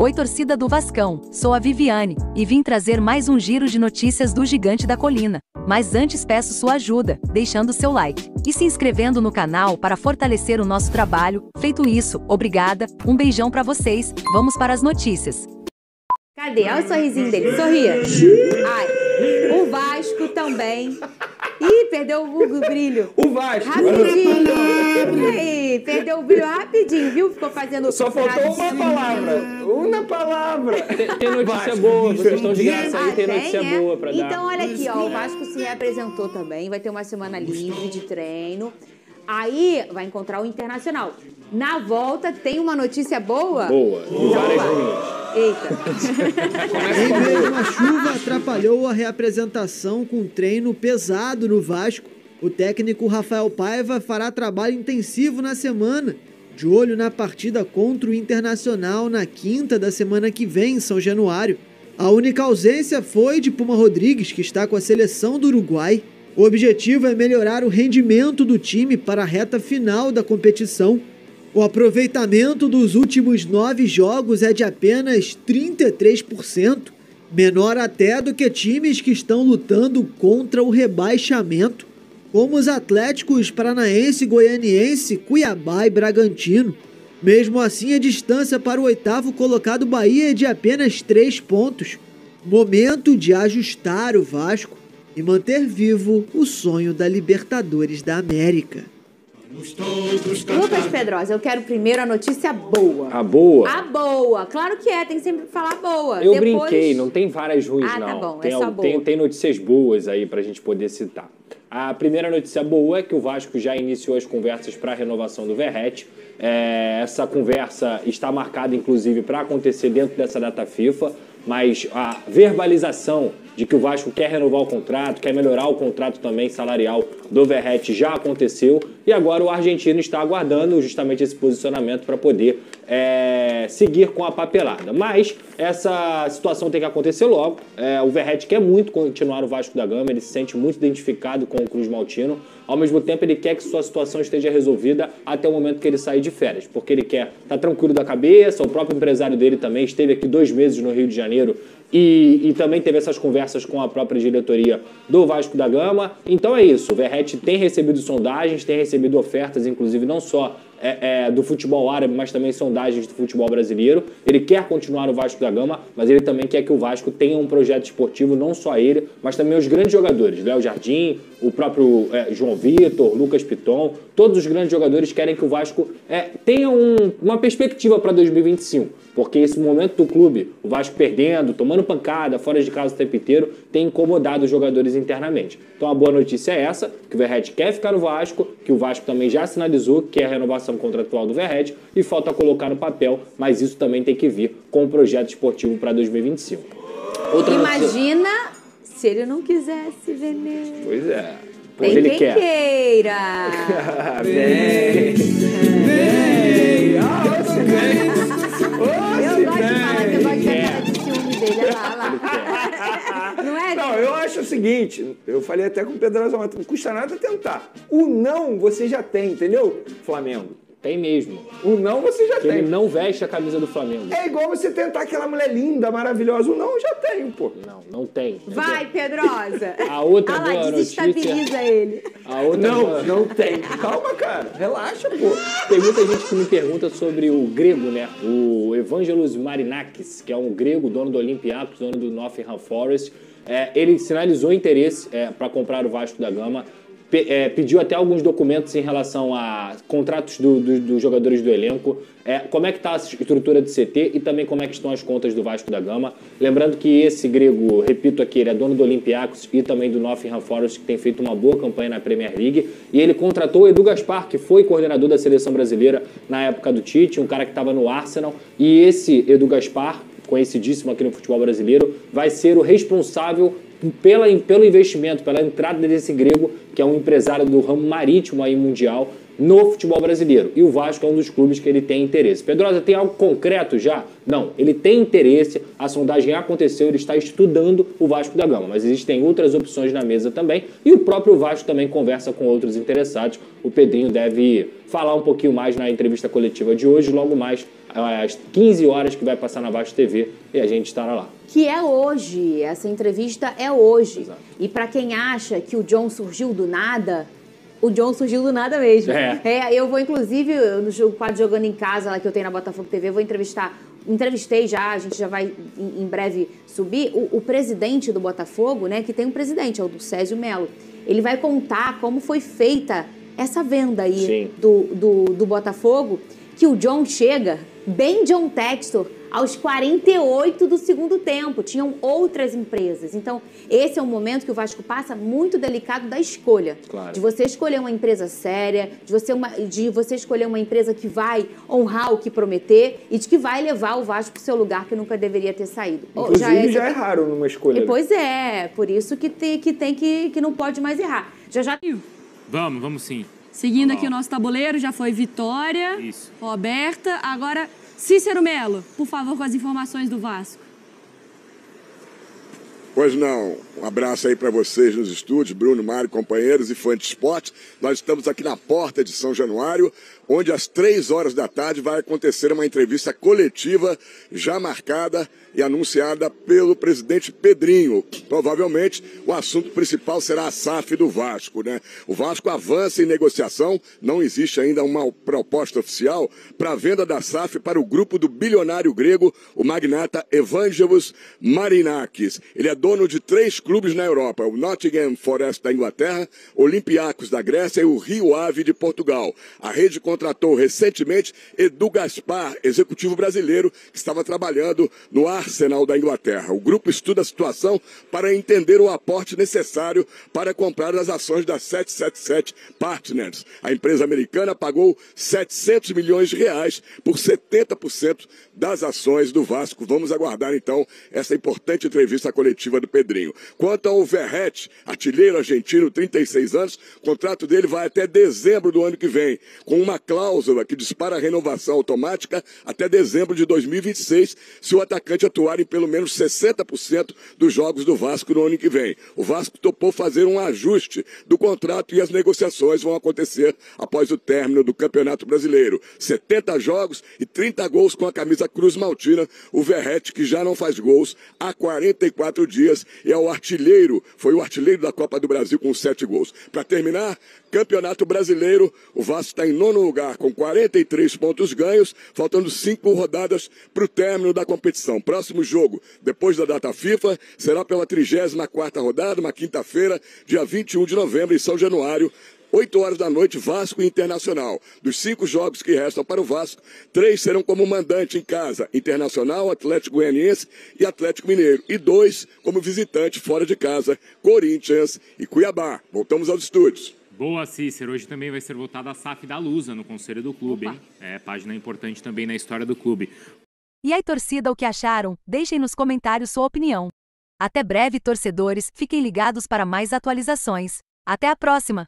Oi, torcida do Vascão, sou a Viviane, e vim trazer mais um giro de notícias do Gigante da Colina. Mas antes peço sua ajuda, deixando seu like e se inscrevendo no canal para fortalecer o nosso trabalho. Feito isso, obrigada, um beijão pra vocês, vamos para as notícias. Cadê? Olha o sorrisinho dele, sorria. Ai, o Vasco também. Ih, perdeu o brilho. O Vasco. Rapidinho. Aí, perdeu o brilho rapidinho, viu? Ficou fazendo... Só faltou uma palavra. Uma palavra. Tem notícia boa, vocês estão de graça aí, tem notícia boa pra dar. Então, olha aqui, ó, o Vasco se reapresentou também, vai ter uma semana livre de treino. Aí, vai encontrar o Internacional. Na volta, tem uma notícia boa? Boa, e várias ruins. Eita. Nem mesmo a chuva atrapalhou a reapresentação com treino pesado no Vasco. O técnico Rafael Paiva fará trabalho intensivo na semana, de olho na partida contra o Internacional na quinta da semana que vem, em São Januário. A única ausência foi de Puma Rodrigues, que está com a seleção do Uruguai. O objetivo é melhorar o rendimento do time para a reta final da competição. O aproveitamento dos últimos 9 jogos é de apenas 33%, menor até do que times que estão lutando contra o rebaixamento, como os Atléticos Paranaense, Goianiense, Cuiabá e Bragantino. Mesmo assim, a distância para o 8º colocado Bahia é de apenas 3 pontos. Momento de ajustar o Vasco e manter vivo o sonho da Libertadores da América. Lucas Pedrosa, eu quero primeiro a notícia boa. A boa? A boa, claro que é, tem que sempre falar boa. Eu brinquei, não tem várias ruins, não. Tá bom, tem, é só boa. Tem notícias boas aí pra gente poder citar. A primeira notícia boa é que o Vasco já iniciou as conversas para a renovação do Verratti. Essa conversa está marcada, inclusive, para acontecer dentro dessa data FIFA, mas a verbalização de que o Vasco quer renovar o contrato, quer melhorar o contrato também salarial do Verratti já aconteceu, e agora o argentino está aguardando justamente esse posicionamento para poder seguir com a papelada. Mas essa situação tem que acontecer logo. O Verratti quer muito continuar no Vasco da Gama, ele se sente muito identificado com o Cruz Maltino. Ao mesmo tempo, ele quer que sua situação esteja resolvida até o momento que ele sair de férias, porque ele quer estar tranquilo da cabeça. O próprio empresário dele também esteve aqui 2 meses no Rio de Janeiro e também teve essas conversas com a própria diretoria do Vasco da Gama. Então é isso, o Verratti tem recebido sondagens, tem recebido ofertas, inclusive não só do futebol árabe, mas também sondagens do futebol brasileiro. Ele quer continuar no Vasco da Gama, mas ele também quer que o Vasco tenha um projeto esportivo, não só ele, mas também os grandes jogadores, Léo Jardim, o próprio João Vitor, Lucas Piton, todos os grandes jogadores querem que o Vasco tenha uma perspectiva para 2025, porque esse momento do clube, o Vasco perdendo, tomando pancada, fora de casa o tempo inteiro, tem incomodado os jogadores internamente. Então a boa notícia é essa, que o Verratti quer ficar no Vasco, que o Vasco também já sinalizou que é a renovação contratual do Verratti, e falta colocar no papel, mas isso também tem que vir com o projeto esportivo para 2025. Imagina se ele não quisesse vender. Pois é. Tem ele quem quer. Queira. Vem. Eu gosto de falar que eu gosto de cara de ciúme dele. Olha lá. Não é? Não, eu acho o seguinte, eu falei até com o Pedrosa ontem, não custa nada tentar. O não você já tem, entendeu? Flamengo. Tem mesmo. O não você já tem. Ele não veste a camisa do Flamengo. É igual você tentar aquela mulher linda, maravilhosa. O não eu já tenho, pô. Não tem. Vai, Pedrosa. A outra Olha lá, boa desestabiliza notícia... ele. A outra Não tem. Calma, cara. Relaxa, pô. Tem muita gente que me pergunta sobre o grego, né? O Evangelos Marinakis, que é um grego, dono do Olympiacos, dono do Nottingham Forest. Ele sinalizou interesse para comprar o Vasco da Gama. Pediu até alguns documentos em relação a contratos dos jogadores do elenco, como é que está a estrutura do CT e também como é que estão as contas do Vasco da Gama. Lembrando que esse grego, repito aqui, ele é dono do Olympiacos e também do Nottingham Forest, que tem feito uma boa campanha na Premier League, e ele contratou o Edu Gaspar, que foi coordenador da seleção brasileira na época do Tite, um cara que estava no Arsenal, e esse Edu Gaspar, conhecidíssimo aqui no futebol brasileiro, vai ser o responsável pelo investimento, pela entrada desse grego, que é um empresário do ramo marítimo aí mundial, no futebol brasileiro. E o Vasco é um dos clubes que ele tem interesse. Pedrosa, tem algo concreto já? Não, ele tem interesse, a sondagem aconteceu, ele está estudando o Vasco da Gama, mas existem outras opções na mesa também, e o próprio Vasco também conversa com outros interessados. O Pedrinho deve falar um pouquinho mais na entrevista coletiva de hoje, logo mais às 15 horas, que vai passar na Vasco TV, e a gente estará lá. Que é hoje, essa entrevista é hoje. Exato. E para quem acha que o John surgiu do nada, o John surgiu do nada mesmo. Eu vou, inclusive, no quadro Jogando em Casa, lá que eu tenho na Botafogo TV, vou entrevistei já, a gente já vai em breve subir, o presidente do Botafogo, né, que tem um presidente, é o do Césio Melo. Ele vai contar como foi feita essa venda aí do Botafogo, que o John chega, bem John Textor, aos 48 do segundo tempo. Tinham outras empresas. Então, esse é um momento que o Vasco passa muito delicado da escolha. Claro. De você escolher uma empresa séria, de você escolher uma empresa que vai honrar o que prometer e de que vai levar o Vasco para o seu lugar que nunca deveria ter saído. Inclusive, já erraram numa escolha. Pois é, por isso que não pode mais errar. Já. Vamos sim. Seguindo aqui o nosso tabuleiro, já foi Vitória, Isso. Roberta, agora Cícero Melo, por favor, com as informações do Vasco. Pois não, um abraço aí para vocês nos estúdios, Bruno, Mário, companheiros e fãs de esporte. Nós estamos aqui na porta de São Januário, onde às 3 horas da tarde vai acontecer uma entrevista coletiva já marcada e anunciada pelo presidente Pedrinho. Provavelmente o assunto principal será a SAF do Vasco, né? O Vasco avança em negociação, não existe ainda uma proposta oficial para a venda da SAF para o grupo do bilionário grego, o magnata Evangelos Marinakis. Ele é dono de 3 clubes na Europa, o Nottingham Forest da Inglaterra, Olympiacos da Grécia e o Rio Ave de Portugal. A rede contratou recentemente Edu Gaspar, executivo brasileiro, que estava trabalhando no Arsenal da Inglaterra. O grupo estuda a situação para entender o aporte necessário para comprar as ações da 777 Partners. A empresa americana pagou 700 milhões de reais por 70% das ações do Vasco. Vamos aguardar, então, essa importante entrevista coletiva do Pedrinho. Quanto ao Verrete, artilheiro argentino, 36 anos, o contrato dele vai até dezembro do ano que vem, com uma cláusula que dispara a renovação automática até dezembro de 2026, se o atacante atuar em pelo menos 60% dos jogos do Vasco no ano que vem. O Vasco topou fazer um ajuste do contrato e as negociações vão acontecer após o término do Campeonato Brasileiro. 70 jogos e 30 gols com a camisa Cruz Maltina. O Verrete, que já não faz gols há 44 dias, é o artilheiro, foi o artilheiro da Copa do Brasil com 7 gols. Para terminar, Campeonato Brasileiro, o Vasco está em 9º lugar com 43 pontos ganhos, faltando 5 rodadas para o término da competição. Próximo jogo, depois da data FIFA, será pela 34ª rodada, uma quinta-feira, dia 21 de novembro, em São Januário, 8 horas da noite, Vasco e Internacional. Dos 5 jogos que restam para o Vasco, 3 serão como mandante em casa, Internacional, Atlético Goianiense e Atlético Mineiro. E 2 como visitante fora de casa, Corinthians e Cuiabá. Voltamos aos estúdios. Boa, Cícero. Hoje também vai ser votada a SAF da Lusa no Conselho do Clube, hein? Página importante também na história do clube. E aí, torcida, o que acharam? Deixem nos comentários sua opinião. Até breve, torcedores. Fiquem ligados para mais atualizações. Até a próxima!